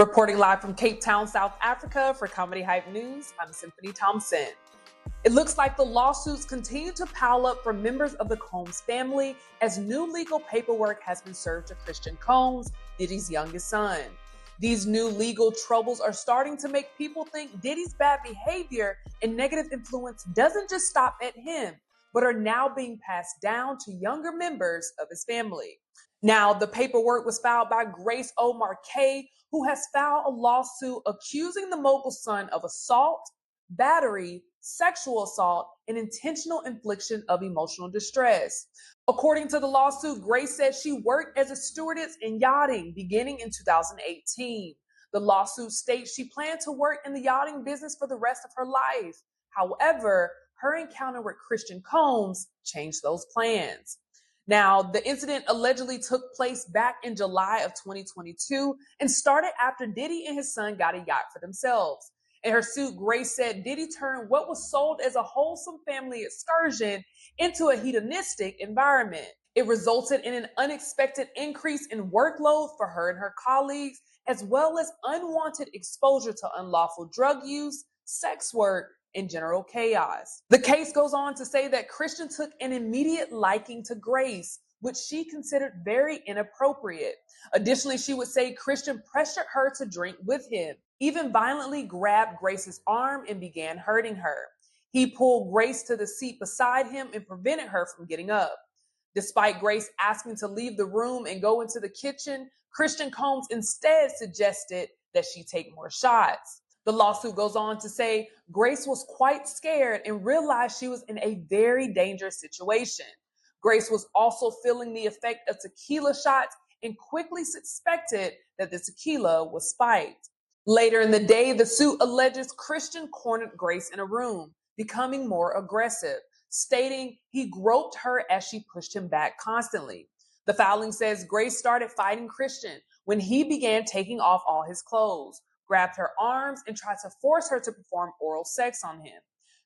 Reporting live from Cape Town, South Africa for Comedy Hype News, I'm Symphony Thompson. It looks like the lawsuits continue to pile up for members of the Combs family as new legal paperwork has been served to Christian Combs, Diddy's youngest son. These new legal troubles are starting to make people think Diddy's bad behavior and negative influence doesn't just stop at him, but are now being passed down to younger members of his family. Now, the paperwork was filed by Grace O'Marcaigh, who has filed a lawsuit accusing the mogul's son of assault, battery, sexual assault, and intentional infliction of emotional distress. According to the lawsuit, Grace said she worked as a stewardess in yachting beginning in 2018. The lawsuit states she planned to work in the yachting business for the rest of her life. However, her encounter with Christian Combs changed those plans. Now, the incident allegedly took place back in July of 2022 and started after Diddy and his son got a yacht for themselves. In her suit, Grace said Diddy turned what was sold as a wholesome family excursion into a hedonistic environment. It resulted in an unexpected increase in workload for her and her colleagues, as well as unwanted exposure to unlawful drug use, sex work, and general chaos. The case goes on to say that Christian took an immediate liking to Grace, which she considered very inappropriate. Additionally, she would say Christian pressured her to drink with him, even violently grabbed Grace's arm and began hurting her. He pulled Grace to the seat beside him and prevented her from getting up. Despite Grace asking to leave the room and go into the kitchen, Christian Combs instead suggested that she take more shots. The lawsuit goes on to say Grace was quite scared and realized she was in a very dangerous situation. Grace was also feeling the effect of tequila shots and quickly suspected that the tequila was spiked. Later in the day, the suit alleges Christian cornered Grace in a room, becoming more aggressive, stating he groped her as she pushed him back constantly. The filing says Grace started fighting Christian when he began taking off all his clothes, grabbed her arms, and tried to force her to perform oral sex on him.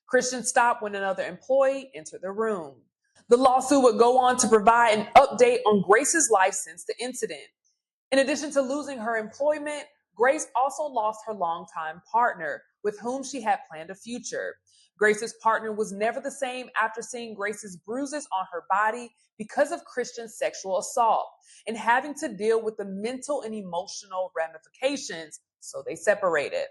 Christian stopped when another employee entered the room. The lawsuit would go on to provide an update on Grace's life since the incident. In addition to losing her employment, Grace also lost her longtime partner, with whom she had planned a future. Grace's partner was never the same after seeing Grace's bruises on her body because of Christian's sexual assault and having to deal with the mental and emotional ramifications, so they separated.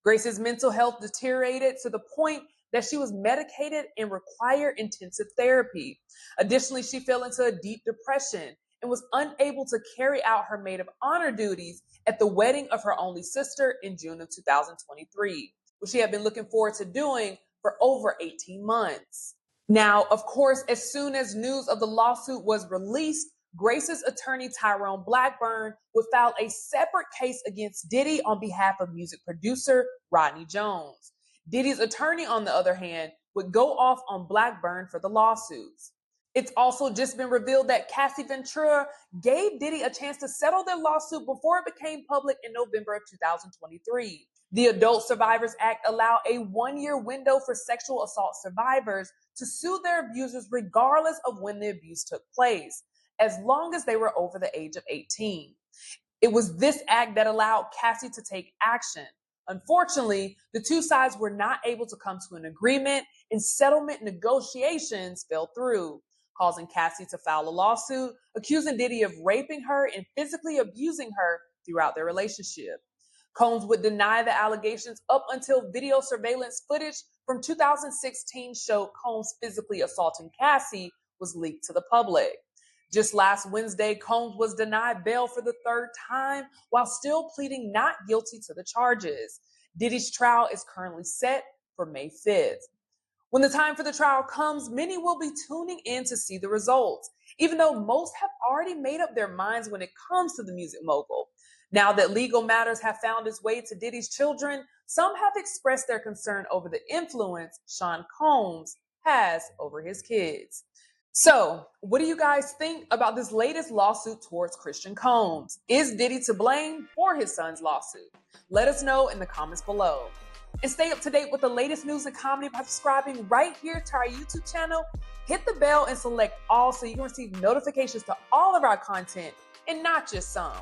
Grace's mental health deteriorated to the point that she was medicated and required intensive therapy. Additionally, she fell into a deep depression and was unable to carry out her maid of honor duties at the wedding of her only sister in June of 2023, which she had been looking forward to doing for over 18 months. Now, of course, as soon as news of the lawsuit was released, Grace's attorney, Tyrone Blackburn, would file a separate case against Diddy on behalf of music producer Rodney Jones. Diddy's attorney, on the other hand, would go off on Blackburn for the lawsuits. It's also just been revealed that Cassie Ventura gave Diddy a chance to settle their lawsuit before it became public in November of 2023. The Adult Survivors Act allowed a 1-year window for sexual assault survivors to sue their abusers regardless of when the abuse took place, as long as they were over the age of 18. It was this act that allowed Cassie to take action. Unfortunately, the two sides were not able to come to an agreement, and settlement negotiations fell through, causing Cassie to file a lawsuit accusing Diddy of raping her and physically abusing her throughout their relationship. Combs would deny the allegations up until video surveillance footage from 2016 showed Combs physically assaulting Cassie was leaked to the public. Just last Wednesday, Combs was denied bail for the third time while still pleading not guilty to the charges. Diddy's trial is currently set for May 5th. When the time for the trial comes, many will be tuning in to see the results, even though most have already made up their minds when it comes to the music mogul. Now that legal matters have found its way to Diddy's children, some have expressed their concern over the influence Sean Combs has over his kids. So, what do you guys think about this latest lawsuit towards Christian Combs? Is Diddy to blame for his son's lawsuit? Let us know in the comments below. And stay up to date with the latest news and comedy by subscribing right here to our YouTube channel. Hit the bell and select all so you can receive notifications to all of our content and not just some.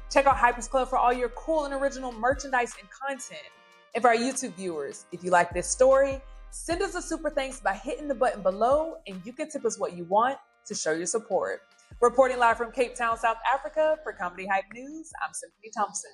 Check out Hypers Club for all your cool and original merchandise and content. And for our YouTube viewers, if you like this story, send us a super thanks by hitting the button below, and you can tip us what you want to show your support. Reporting live from Cape Town, South Africa for Comedy Hype News, I'm Symphony Thompson.